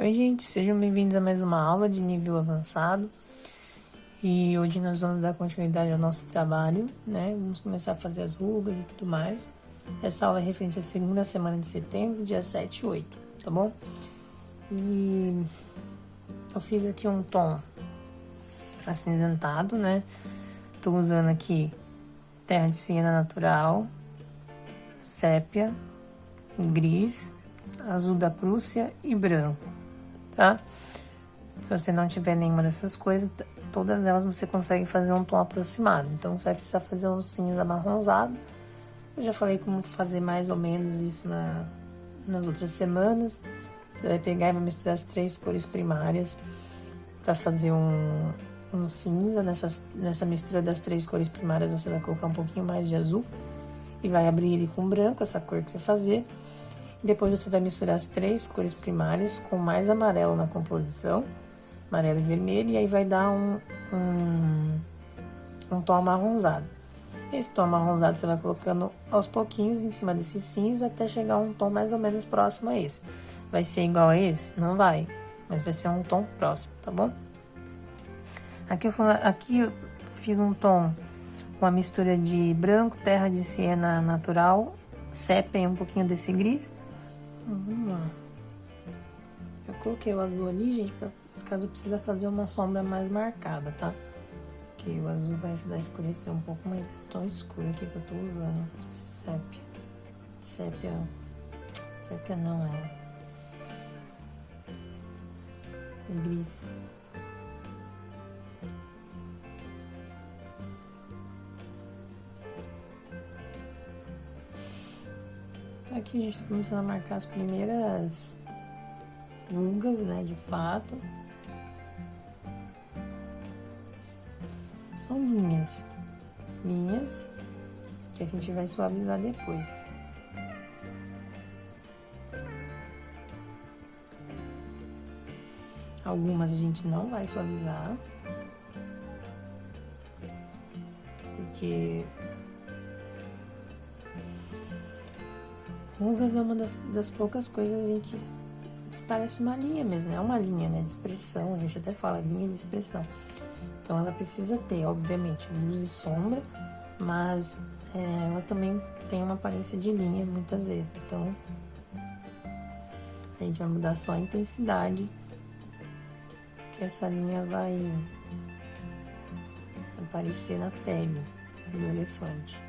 Oi, gente, sejam bem-vindos a mais uma aula de nível avançado. E hoje nós vamos dar continuidade ao nosso trabalho, né? Vamos começar a fazer as rugas e tudo mais. Essa aula é referente à segunda semana de setembro, dia 7 e 8, tá bom? E eu fiz aqui um tom acinzentado, né? Tô usando aqui terra de siena natural, sépia, gris, azul da Prússia e branco, tá? Se você não tiver nenhuma dessas coisas, todas elas você consegue fazer um tom aproximado. Então, você vai precisar fazer um cinza amarronzado. Eu já falei como fazer mais ou menos isso nas outras semanas. Você vai pegar e vai misturar as três cores primárias para fazer um cinza. Nessa mistura das três cores primárias, você vai colocar um pouquinho mais de azul e vai abrir ele com branco, essa cor que você fazer. E depois você vai misturar as três cores primárias com mais amarelo na composição, amarelo e vermelho, e aí vai dar um tom amarronzado. Esse tom amarronzado você vai colocando aos pouquinhos em cima desse cinza até chegar a um tom mais ou menos próximo a esse. Vai ser igual a esse? Não vai, mas vai ser um tom próximo, tá bom? Aqui eu fiz um tom com a mistura de branco, terra de siena natural, sépia e um pouquinho desse gris. Vamos lá. Eu coloquei o azul ali, gente, pra caso precisa fazer uma sombra mais marcada, tá? Que o azul vai ajudar a escurecer um pouco mais tom escuro aqui que eu tô usando. Sépia. Sépia não, é gris. Tá, aqui a gente tá começando a marcar as primeiras rugas, né, de fato. São linhas que a gente vai suavizar depois. Algumas a gente não vai suavizar, porque rugas é uma das poucas coisas em que parece uma linha mesmo, é uma linha, né, de expressão, a gente até fala linha de expressão. Então ela precisa ter, obviamente, luz e sombra, mas ela também tem uma aparência de linha muitas vezes. Então a gente vai mudar só a intensidade, que essa linha vai aparecer na pele do elefante.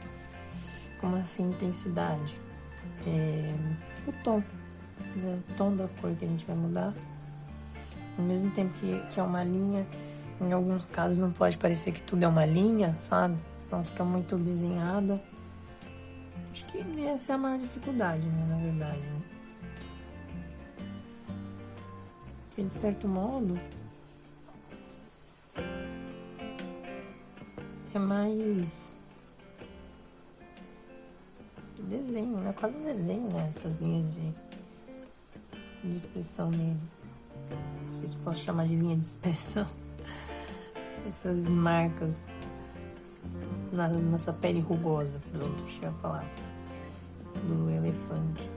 Como assim intensidade? O tom, né? O tom da cor que a gente vai mudar. Ao mesmo tempo que é uma linha, em alguns casos não pode parecer que tudo é uma linha, sabe? Senão fica muito desenhada. Acho que essa é a maior dificuldade, né? Na verdade. Né? Que de certo modo é mais desenho, né? Quase um desenho, né? Essas linhas de expressão nele. Não sei se posso chamar de linha de expressão. Essas marcas nessa pele rugosa, pronto, achei a palavra, do elefante.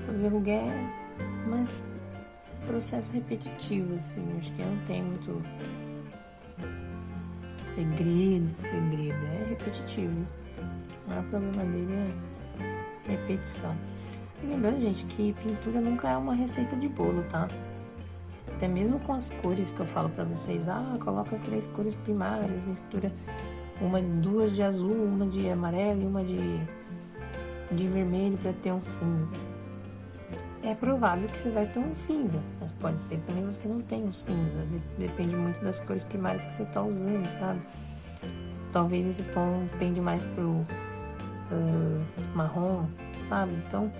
Fazer ruga é um processo repetitivo, assim, acho que não tem muito segredo, é repetitivo. O maior problema dele é repetição. E lembrando, gente, que pintura nunca é uma receita de bolo, tá? Até mesmo com as cores que eu falo pra vocês, coloca as três cores primárias, mistura duas de azul, uma de amarelo e uma de de vermelho para ter um cinza. É provável que você vai ter um cinza, mas pode ser que também você não tenha um cinza. Depende muito das cores primárias que você está usando, sabe? Talvez esse tom pende mais pro marrom, sabe? Então,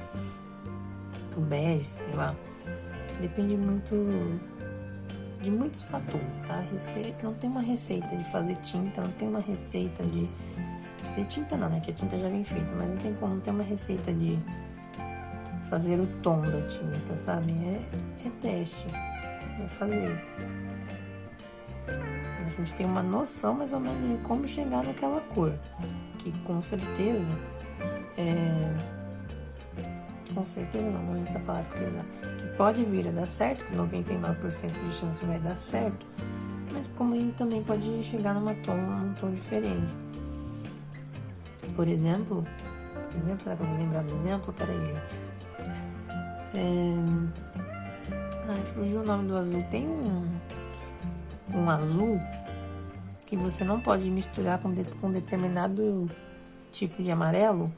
pro bege, sei lá. Depende muito de muitos fatores, tá? Não tem uma receita de fazer tinta, não tem uma receita de fazer tinta não, né? Que a tinta já vem feita, mas não tem como ter uma receita de fazer o tom da tinta, sabe? É teste, é fazer. A gente tem uma noção mais ou menos de como chegar naquela cor, que com certeza não é essa palavra que eu ia usar, que pode vir a dar certo, que 99% de chance vai dar certo, mas como também pode chegar num tom diferente. Por exemplo, será que eu vou lembrar do exemplo? Peraí, gente. Fugiu o nome do azul. Tem um azul que você não pode misturar com determinado tipo de amarelo,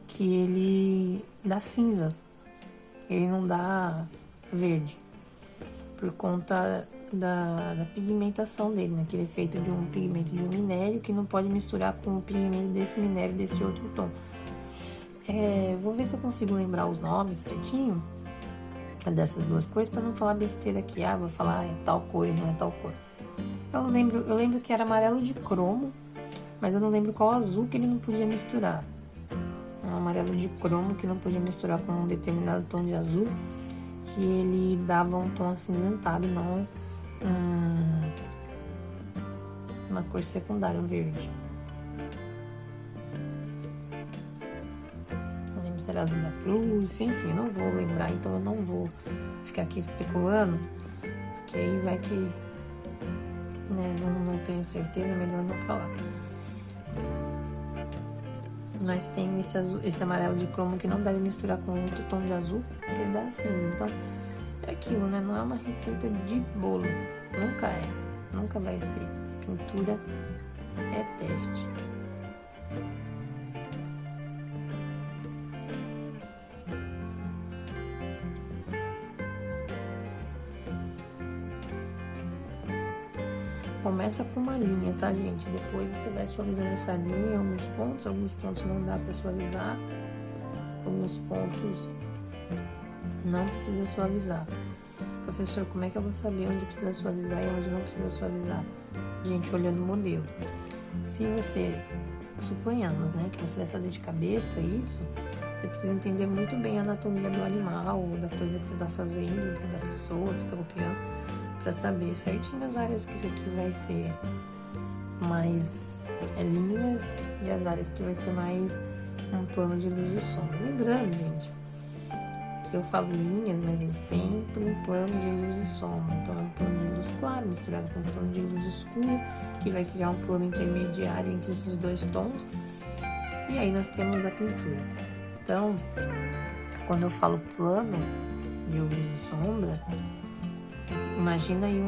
que ele dá cinza, ele não dá verde, por conta da pigmentação dele, né? Que ele é feito de um pigmento de um minério que não pode misturar com o pigmento desse minério desse outro tom. Vou ver se eu consigo lembrar os nomes certinho dessas duas coisas para não falar besteira aqui. Vou falar é tal cor e não é tal cor. Eu lembro que era amarelo de cromo, mas eu não lembro qual azul que ele não podia misturar. Um amarelo de cromo que não podia misturar com um determinado tom de azul, que ele dava um tom acinzentado e não uma cor secundária, um verde. Não lembro se era azul da Prússia, enfim, não vou lembrar, então eu não vou ficar aqui especulando, porque aí vai que, né, não tenho certeza, melhor não falar. Mas tem esse amarelo de cromo que não deve misturar com outro tom de azul, porque ele dá cinza. Então, é aquilo, né? Não é uma receita de bolo. Nunca vai ser. Pintura é teste. Começa com uma linha, tá, gente? Depois você vai suavizando essa linha em alguns pontos não dá pra suavizar, alguns pontos não precisa suavizar. Professor, como é que eu vou saber onde precisa suavizar e onde não precisa suavizar? Gente, olhando o modelo. Se você, suponhamos, né, que você vai fazer de cabeça isso, você precisa entender muito bem a anatomia do animal, ou da coisa que você está fazendo, da pessoa que você está copiando, para saber certinho as áreas que isso aqui vai ser mais linhas e as áreas que vai ser mais um plano de luz e sombra. Lembrando, gente, que eu falo linhas, mas é sempre um plano de luz e sombra. Então é um plano de luz claro misturado com um plano de luz escura, que vai criar um plano intermediário entre esses dois tons. E aí nós temos a pintura. Então, quando eu falo plano de luz e sombra, imagina aí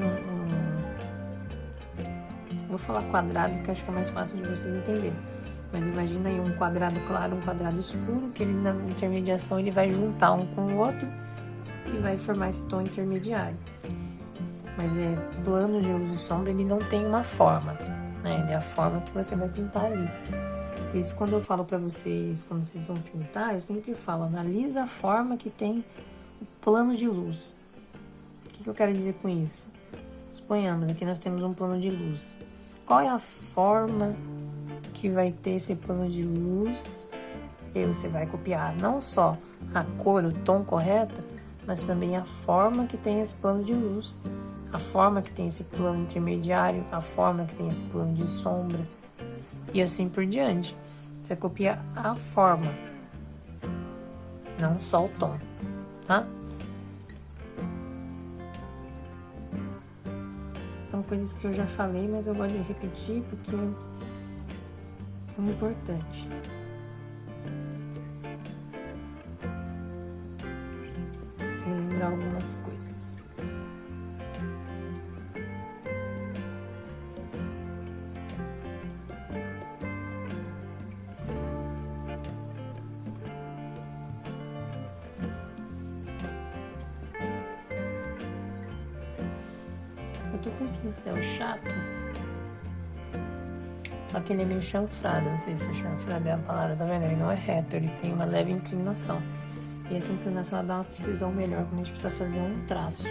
vou falar quadrado, que acho que é mais fácil de vocês entenderem. Mas imagina aí um quadrado claro, um quadrado escuro, que ele na intermediação ele vai juntar um com o outro e vai formar esse tom intermediário. Mas plano de luz e sombra, ele não tem uma forma, né? Ele é a forma que você vai pintar ali. Por isso, quando eu falo pra vocês, quando vocês vão pintar, eu sempre falo, analisa a forma que tem o plano de luz. O que eu quero dizer com isso? Suponhamos, aqui nós temos um plano de luz. Qual é a forma que vai ter esse plano de luz? E você vai copiar não só a cor, o tom correto, mas também a forma que tem esse plano de luz, a forma que tem esse plano intermediário, a forma que tem esse plano de sombra, e assim por diante. Você copia a forma, não só o tom, tá? São coisas que eu já falei, mas eu gosto de repetir porque é importante. Relembrar algumas coisas. com um pincel chato. Só que ele é meio chanfrado, não sei se chanfrado é a palavra, tá vendo? Ele não é reto, ele tem uma leve inclinação. E essa inclinação ela dá uma precisão melhor quando a gente precisa fazer um traço.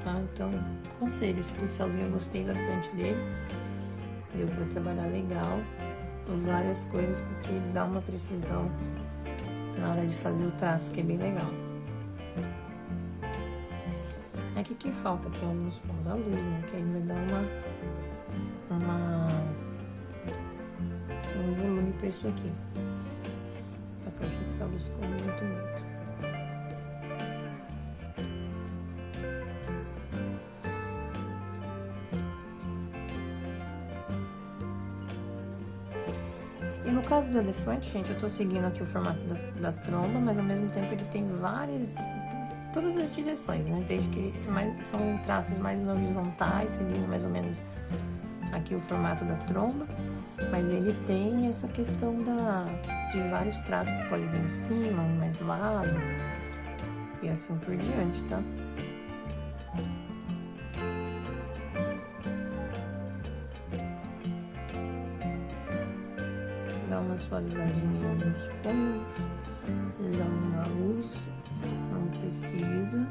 Tá? Então, conselho, esse pincelzinho eu gostei bastante dele. Deu pra trabalhar legal. Várias coisas, porque ele dá uma precisão na hora de fazer o traço, que é bem legal. É que aqui falta aqui alguns pontos, a luz, né? Que aí vai dar um volume pra isso aqui. Só que eu acho que essa luz ficou muito. E no caso do elefante, gente, eu tô seguindo aqui o formato da tromba, mas ao mesmo tempo ele tem todas as direções, né? Desde que são traços mais horizontais, seguindo mais ou menos aqui o formato da tromba, mas ele tem essa questão de vários traços que pode vir em cima, um mais lado, e assim por diante, tá? Dá uma suavizadinha em alguns pontos, joga uma luz, não precisa.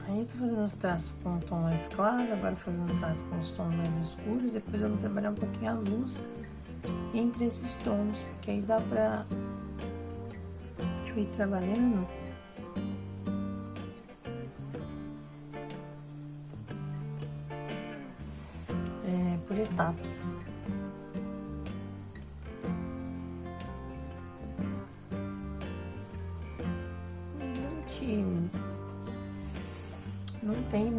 Aí tô fazendo os traços com um tom mais claro, agora fazendo traços com os tons mais escuros, depois eu vou trabalhar um pouquinho a luz entre esses tons, porque aí dá pra eu ir trabalhando por etapas. Não tem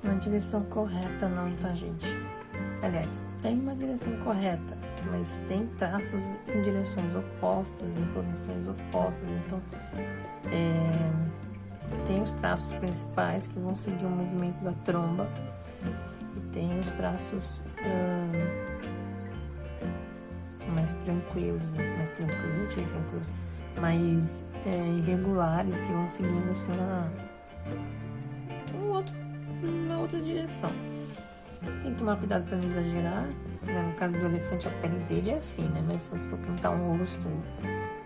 uma direção correta não, tá, gente? Aliás, tem uma direção correta, mas tem traços em direções opostas, em posições opostas, então tem os traços principais que vão seguir o movimento da tromba e tem os traços mais tranquilos, não sei tranquilos, mais irregulares, que vão seguindo assim uma outra direção. Tem que tomar cuidado para não exagerar, né? No caso do elefante, a pele dele é assim, né? Mas se você for pintar um rosto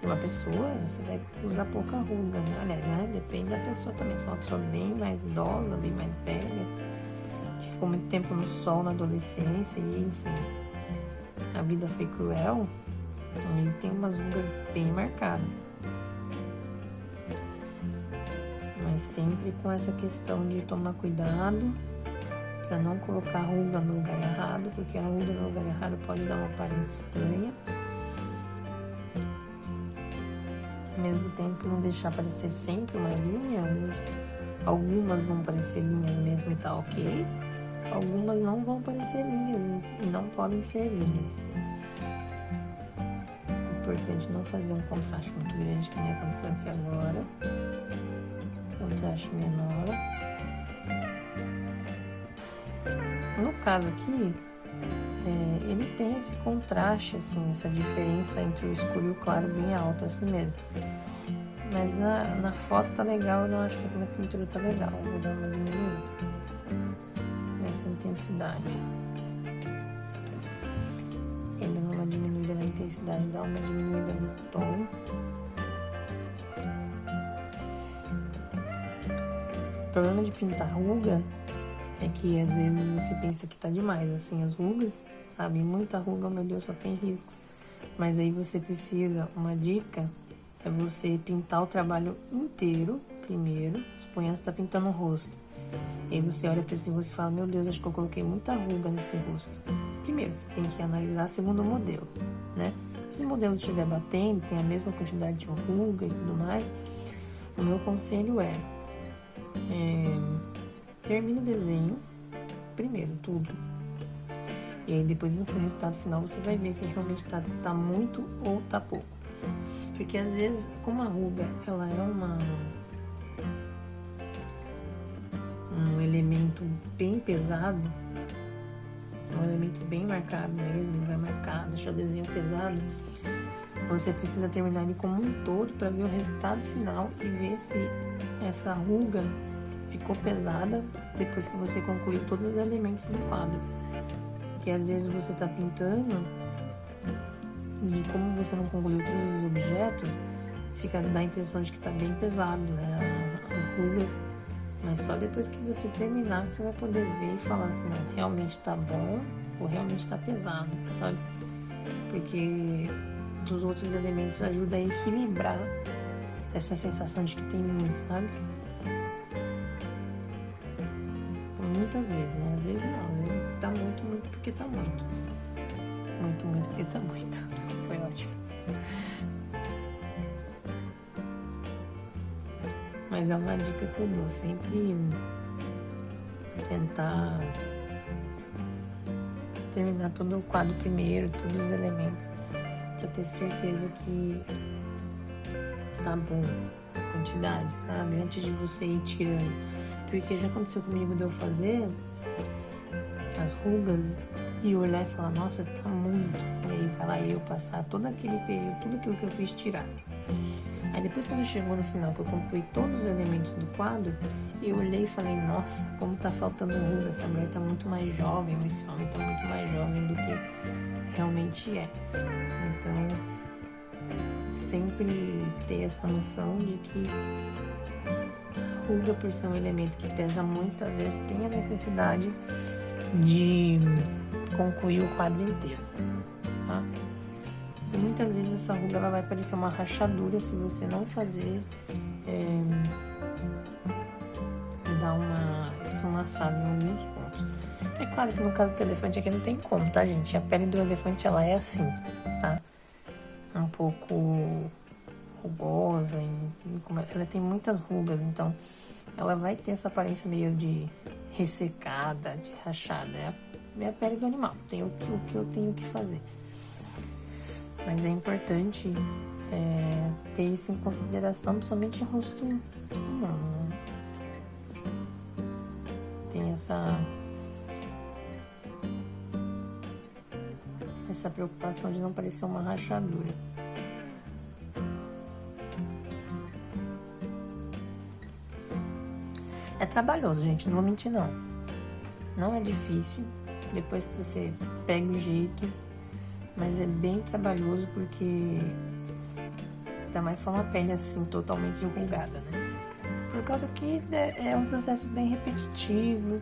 de uma pessoa, você vai usar pouca ruga, né? Aliás, né? Depende da pessoa também. Se for uma pessoa bem mais idosa, bem mais velha, que ficou muito tempo no sol na adolescência e, enfim, a vida foi cruel, ele tem umas rugas bem marcadas. Mas sempre com essa questão de tomar cuidado para não colocar a ruga no lugar errado, porque a ruga no lugar errado pode dar uma aparência estranha. Ao mesmo tempo, não deixar aparecer sempre uma linha. Algumas vão parecer linhas mesmo e tá ok. Algumas não vão parecer linhas e não podem ser linhas. É importante não fazer um contraste muito grande, que nem aconteceu aqui agora. Contraste menor. No caso aqui, ele tem esse contraste, assim, essa diferença entre o escuro e o claro bem alta, assim mesmo. Mas na foto tá legal, eu não acho que aqui na pintura tá legal. Vou dar uma diminuída nessa intensidade. Ainda uma diminuída na intensidade, dá uma diminuída no tom. O problema de pintar ruga é que às vezes você pensa que tá demais, assim, as rugas, sabe? Muita ruga, meu Deus, só tem riscos. Mas aí você precisa, uma dica é você pintar o trabalho inteiro primeiro. Suponha que você tá pintando o rosto. E aí você olha pra esse rosto e fala, meu Deus, acho que eu coloquei muita ruga nesse rosto. Primeiro, você tem que analisar segundo o modelo, né? Se o modelo estiver batendo, tem a mesma quantidade de ruga e tudo mais, o meu conselho termina o desenho, primeiro tudo, E aí depois do resultado final você vai ver se realmente tá muito ou tá pouco. Porque às vezes, como a ruga ela é um elemento bem pesado, um elemento bem marcado mesmo, ele vai marcar, deixar o desenho pesado, você precisa terminar ele como um todo para ver o resultado final e ver se essa ruga ficou pesada depois que você concluiu todos os elementos do quadro. Porque às vezes você está pintando e como você não concluiu todos os objetos, dá a impressão de que está bem pesado, né, as rugas. Mas só depois que você terminar que você vai poder ver e falar assim, não, realmente tá bom ou realmente tá pesado, sabe? Porque os outros elementos ajudam a equilibrar essa sensação de que tem muito, sabe? Muitas vezes, né? Às vezes não, às vezes tá muito, muito porque tá muito. Muito, muito porque tá muito. Foi ótimo. Mas é uma dica que eu dou, sempre tentar terminar todo o quadro primeiro, todos os elementos, para ter certeza que tá bom a quantidade, sabe? Antes de você ir tirando. Porque já aconteceu comigo de eu fazer as rugas e olhar e falar, nossa, tá muito. E aí vai lá e eu passar todo aquele período, tudo aquilo que eu fiz tirar. Aí depois quando chegou no final, que eu concluí todos os elementos do quadro, eu olhei e falei, nossa, como tá faltando ruga, essa mulher tá muito mais jovem, esse homem tá muito mais jovem do que realmente é. Então, sempre ter essa noção de que a ruga, por ser um elemento que pesa muito, às vezes tem a necessidade de concluir o quadro inteiro, tá? E muitas vezes essa ruga ela vai parecer uma rachadura se você não fazer e dar uma esfumaçada em alguns pontos. É claro que no caso do elefante aqui não tem como, tá, gente? A pele do elefante ela é assim, tá? Um pouco rugosa, ela tem muitas rugas, então ela vai ter essa aparência meio de ressecada, de rachada. É a pele do animal, tem o que eu tenho que fazer. Mas é importante ter isso em consideração, principalmente em rosto humano, né? Tem essa preocupação de não parecer uma rachadura. É trabalhoso, gente, não vou mentir não. Não é difícil, depois que você pega o jeito, mas é bem trabalhoso porque ainda mais for uma pele assim totalmente enrugada, né? Por causa que é um processo bem repetitivo,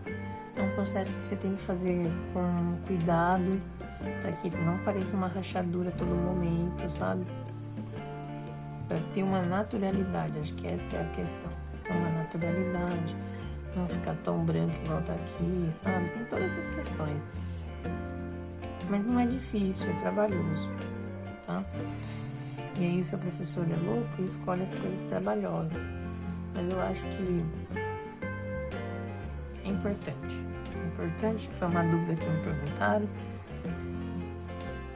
é um processo que você tem que fazer com cuidado para que não pareça uma rachadura a todo momento, sabe? Para ter uma naturalidade, acho que essa é a questão. Ter uma naturalidade, não ficar tão branco igual tá aqui, sabe? Tem todas essas questões. Mas não é difícil, é trabalhoso, tá? E aí seu professor é louco e escolhe as coisas trabalhosas. Mas eu acho que é importante. É importante, foi uma dúvida que me perguntaram.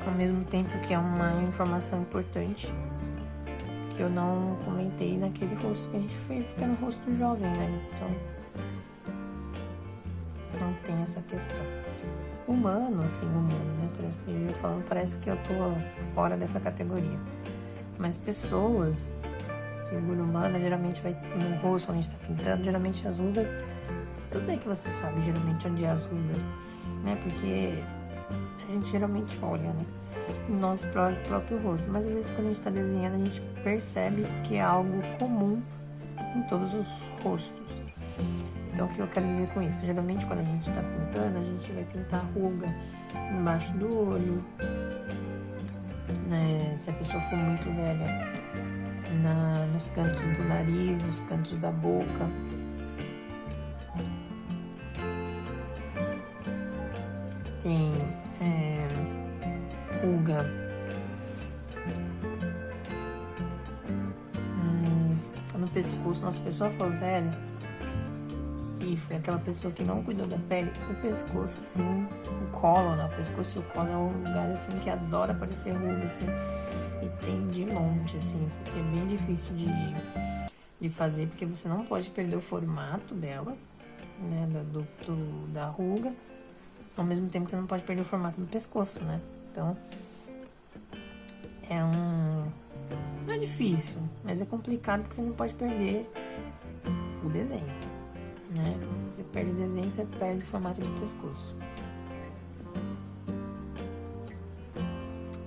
Ao mesmo tempo que é uma informação importante que eu não comentei naquele rosto que a gente fez, porque era um rosto jovem, né? Então não tem essa questão. Humano, né? Parece que eu tô fora dessa categoria. Mas pessoas, figura humana, geralmente vai no rosto onde a gente tá pintando, geralmente as rugas. Eu sei que você sabe geralmente onde é as rugas, né? Porque a gente geralmente olha, né? No nosso próprio rosto. Mas às vezes quando a gente tá desenhando, a gente percebe que é algo comum em todos os rostos. Então, o que eu quero dizer com isso? Geralmente, quando a gente está pintando, a gente vai pintar ruga embaixo do olho, né? Se a pessoa for muito velha, nos cantos do nariz, nos cantos da boca. Tem ruga no pescoço. Nossa, a pessoa for velha e foi aquela pessoa que não cuidou da pele, o pescoço, assim, o colo, né? O pescoço e o colo é um lugar, assim, que adora aparecer ruga, assim, e tem de monte, assim, isso aqui é bem difícil de fazer, porque você não pode perder o formato dela, né, da ruga, ao mesmo tempo que você não pode perder o formato do pescoço, né? Então, não é difícil, mas é complicado porque você não pode perder o desenho, né? Se você perde o desenho, você perde o formato do pescoço.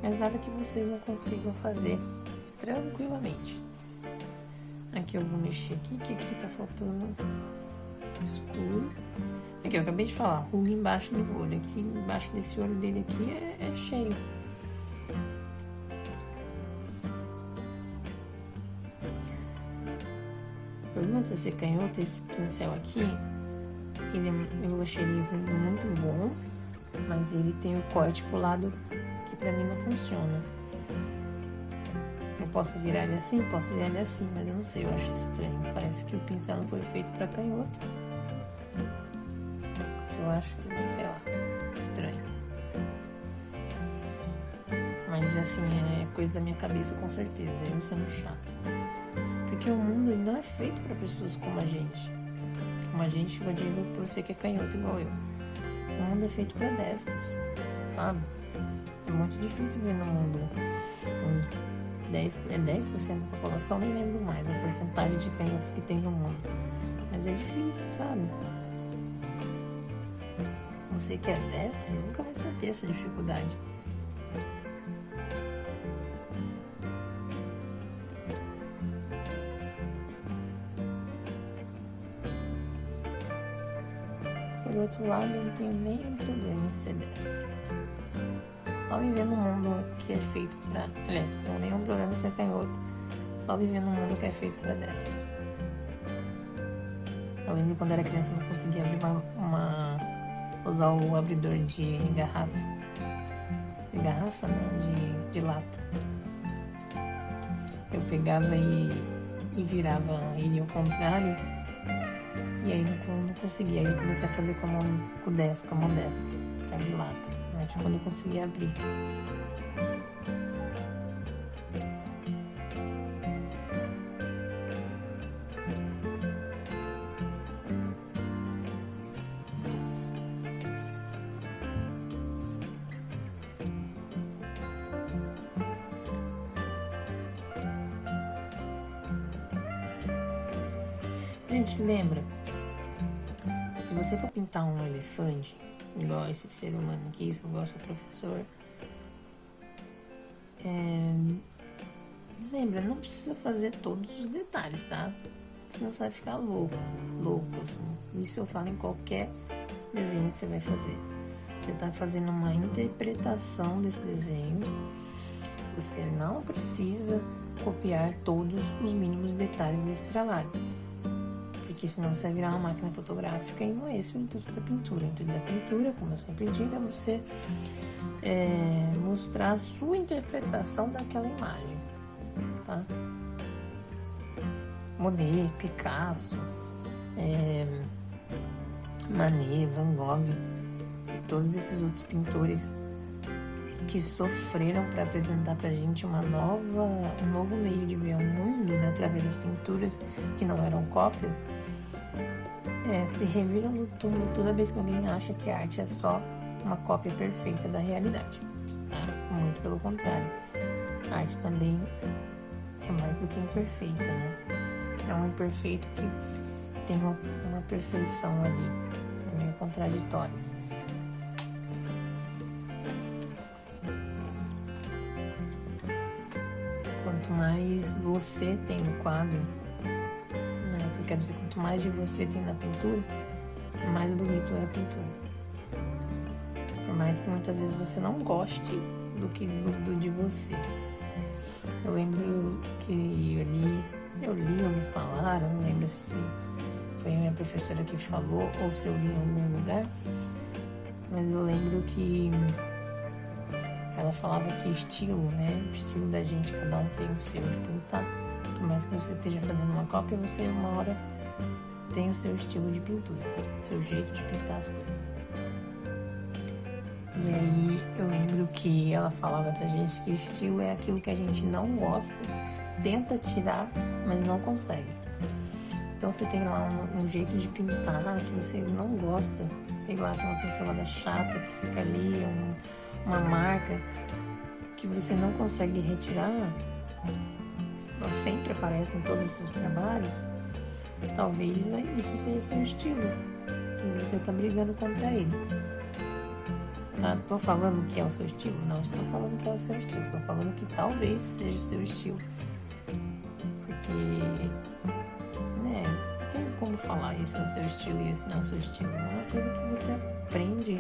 Mas nada que vocês não consigam fazer tranquilamente. Aqui eu vou mexer aqui, que aqui tá faltando escuro. Aqui eu acabei de falar, ruga embaixo do olho. Aqui embaixo desse olho dele aqui é cheio. O problema de você ser canhoto, esse pincel aqui, eu achei ele muito bom, mas ele tem o corte pro lado que pra mim não funciona. Eu posso virar ele assim, posso virar ele assim, mas eu não sei, eu acho estranho. Parece que o pincel não foi feito pra canhoto. Eu acho, sei lá, estranho. Mas assim, é coisa da minha cabeça com certeza, eu sendo chato. Porque o mundo ele não é feito pra pessoas como a gente. Como a gente, eu digo pra você que é canhoto igual eu. O mundo é feito pra destros, sabe? É muito difícil ver no mundo 10% da população, nem lembro mais a porcentagem de canhotos que tem no mundo. Mas é difícil, sabe? Você que é destro nunca vai saber essa dificuldade. Por outro lado, eu não tenho nenhum problema em ser destro. Só viver num mundo que é feito pra... Aliás, eu não tenho nenhum problema em ser canhoto. Só viver num mundo que é feito pra destros. Eu lembro quando eu era criança eu não conseguia abrir usar o abridor de garrafa. De garrafa, não, de lata. Eu pegava e virava ele ao contrário. E aí não conseguia. Aí eu comecei a fazer com a mão destra, pra abrir lata. Mas quando eu conseguia abrir. Gente, lembra? Se você for pintar um elefante, igual esse ser humano aqui, isso eu gosto do professor, lembra, não precisa fazer todos os detalhes, tá? Senão você vai ficar louco, assim. Isso eu falo em qualquer desenho que você vai fazer. Você tá fazendo uma interpretação desse desenho. Você não precisa copiar todos os mínimos detalhes desse trabalho. Porque senão você vai virar uma máquina fotográfica e não é esse o intuito da pintura. O intuito da pintura, como eu sempre digo, é você mostrar a sua interpretação daquela imagem, tá? Monet, Picasso, Manet, Van Gogh e todos esses outros pintores que sofreram para apresentar pra gente um novo meio de ver o mundo, né, através das pinturas que não eram cópias, se reviram no túmulo toda vez que alguém acha que a arte é só uma cópia perfeita da realidade, tá? Muito pelo contrário. A arte também é mais do que imperfeita, né? É um imperfeito que tem uma perfeição ali, é meio contraditório. Quanto mais você tem no quadro, né? Eu quero dizer, quanto mais de você tem na pintura, mais bonito é a pintura. Por mais que muitas vezes você não goste do de você. Eu lembro que eu li ou me falaram, não lembro se foi a minha professora que falou ou se eu li em algum lugar, mas eu lembro que ela falava que estilo, né? O estilo da gente, cada um tem o seu de pintar. Por mais que você esteja fazendo uma cópia, você uma hora tem o seu estilo de pintura, seu jeito de pintar as coisas. E aí eu lembro que ela falava pra gente que estilo é aquilo que a gente não gosta, tenta tirar, mas não consegue. Então você tem lá um jeito de pintar que você não gosta, sei lá, tem uma pincelada chata que fica ali, uma marca que você não consegue retirar, ela sempre aparece em todos os seus trabalhos. Talvez isso seja seu estilo, e você tá brigando contra ele. Tá? Tô falando que é o seu estilo? Não estou falando que é o seu estilo. Tô falando que talvez seja o seu estilo. Porque, né, não tem como falar esse é o seu estilo e esse não é o seu estilo. É uma coisa que você aprende.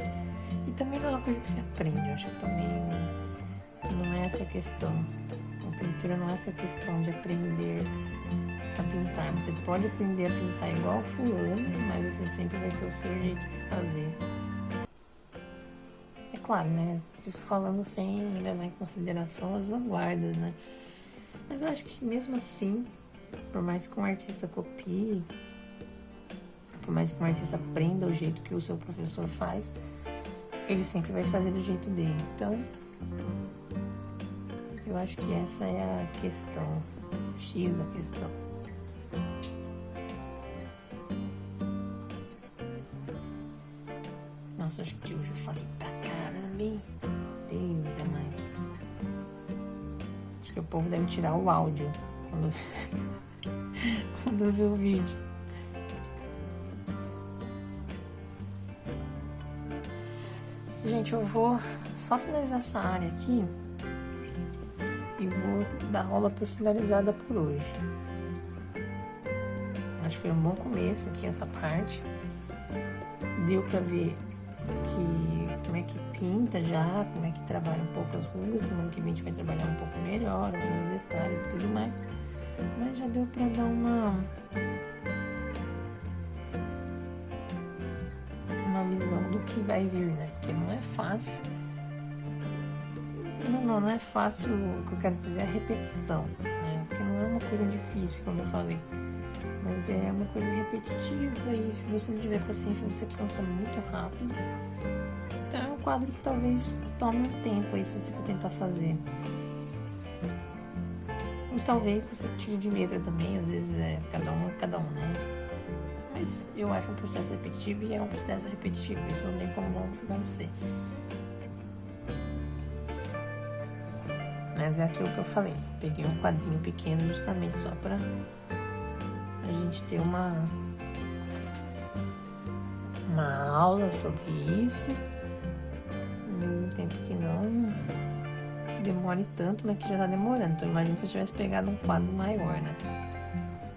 E também não é uma coisa que você aprende. Eu acho que também não é essa questão. A pintura não é essa questão de aprender a pintar. Você pode aprender a pintar igual fulano, mas você sempre vai ter o seu jeito de fazer. É claro, né? Isso falando sem levar em consideração as vanguardas, né? Mas eu acho que mesmo assim, por mais que um artista copie, por mais que um artista aprenda o jeito que o seu professor faz, ele sempre vai fazer do jeito dele. Então, eu acho que essa é a questão, o X da questão. Nossa, acho que hoje eu falei pra caramba, hein? Deus é mais. Acho que o povo deve tirar o áudio quando vê o vídeo. Gente, eu vou só finalizar essa área aqui e vou dar rola por finalizada por hoje. Acho que foi um bom começo aqui essa parte. Deu pra ver como é que pinta já, como é que trabalha um pouco as rugas. Semana que vem a gente vai trabalhar um pouco melhor, alguns detalhes e tudo mais. Mas já deu pra dar uma visão do que vai vir, né? Porque não é fácil. Não é fácil, o que eu quero dizer é a repetição, né? Porque não é uma coisa difícil, como eu falei. Mas é uma coisa repetitiva e se você não tiver paciência, você cansa muito rápido. Então é um quadro que talvez tome um tempo aí se você for tentar fazer. E talvez você tire de letra também, às vezes é cada um, né? Mas eu acho um processo repetitivo e é um processo repetitivo, isso não tem como não ser. Mas é aquilo que eu falei, peguei um quadrinho pequeno justamente só pra a gente ter uma aula sobre isso, ao mesmo tempo que não demore tanto, mas que já tá demorando. Então imagina se eu tivesse pegado um quadro maior, né?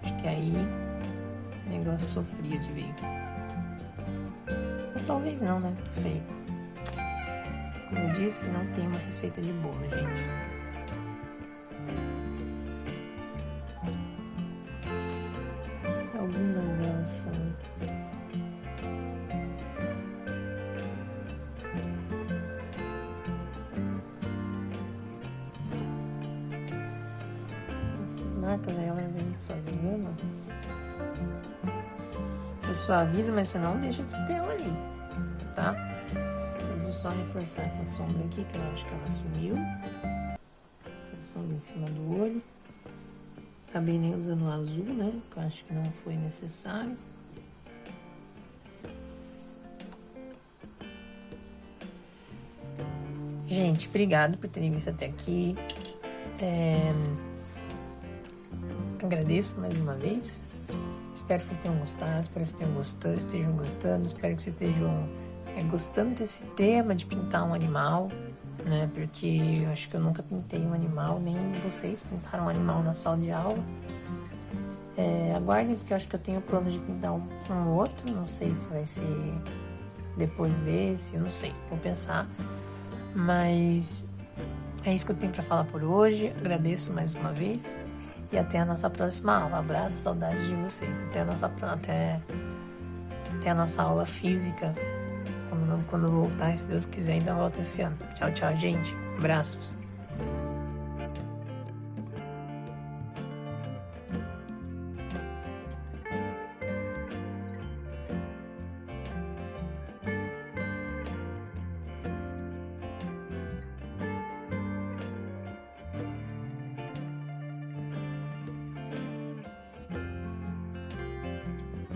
Acho que aí o negócio sofria de vez. Ou talvez não, né? Não sei. Como eu disse, não tem uma receita de bolo, gente. Algumas delas são essas marcas aí, ela vem suavizando. Você suaviza, mas você não deixa de ter ela ali, tá? Eu vou só reforçar essa sombra aqui, que eu acho que ela sumiu. Essa sombra em cima do olho. Acabei nem usando o azul, né? Porque eu acho que não foi necessário. Gente, obrigado por terem visto até aqui. Agradeço mais uma vez. Espero que vocês tenham gostado, espero que vocês estejam gostando, espero que vocês estejam gostando desse tema de pintar um animal, né? Porque eu acho que eu nunca pintei um animal, nem vocês pintaram um animal na sala de aula. Aguardem, porque eu acho que eu tenho plano de pintar um outro, não sei se vai ser depois desse, eu não sei, vou pensar. Mas é isso que eu tenho pra falar por hoje. Agradeço mais uma vez e até a nossa próxima aula. Abraço, saudade de vocês. Até a nossa aula física, quando voltar, se Deus quiser, ainda volta esse ano. Tchau, tchau, gente. Abraços.